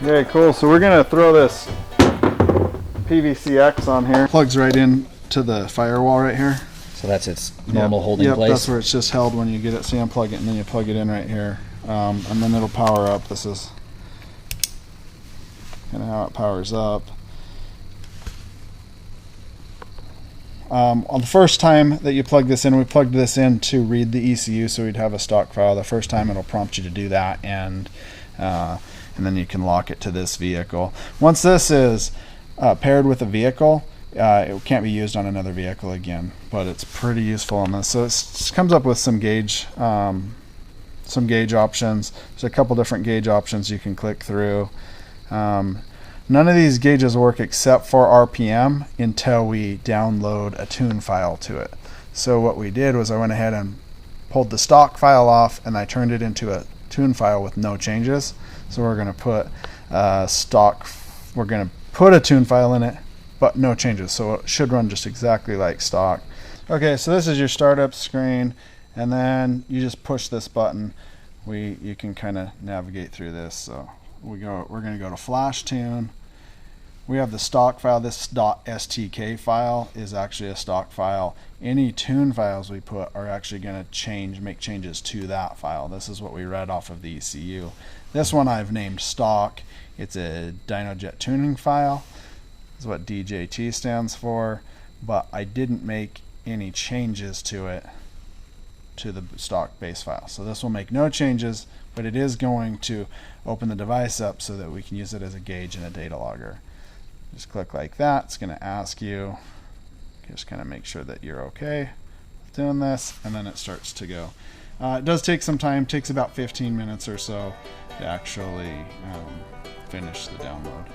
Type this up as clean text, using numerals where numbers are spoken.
Okay, cool. So we're gonna throw this PVCX on here. Plugs right in to the firewall right here. So that's its normal holding place? That's where it's just held when you get it. So you unplug it and then you plug it in right here. And then it'll power up. This is kind of how it powers up. On the first time that you plug this in, we plugged this in to read the ECU, so we'd have a stock file. The first time it'll prompt you to do that, and then you can lock it to this vehicle. Once this is paired with a vehicle, it can't be used on another vehicle again, but it's pretty useful on this. So it comes up with some gauge options. There's a couple different gauge options you can click through. None of these gauges work except for RPM until we download a tune file to it. So what we did was I went ahead and pulled the stock file off and I turned it into a tune file with no changes. So we're going to put we're going to put a tune file in it, but no changes. So it should run just exactly like stock. Okay, so this is your startup screen, and then you just push this button. You can kind of navigate through this. So we're going to go to Flash Tune. We have the stock file. This .stk file is actually a stock file. Any tune files we put are actually going to make changes to that file. This is what we read off of the ECU. This one I've named stock. It's a DYNOJET tuning file. This is what DJT stands for, but I didn't make any changes to it, to the stock base file. So this will make no changes, but it is going to open the device up so that we can use it as a gauge and a data logger. Just click like that. It's going to ask you, just kind of make sure that you're okay with doing this, and then it starts to go. It does take some time. It takes about 15 minutes or so to actually finish the download.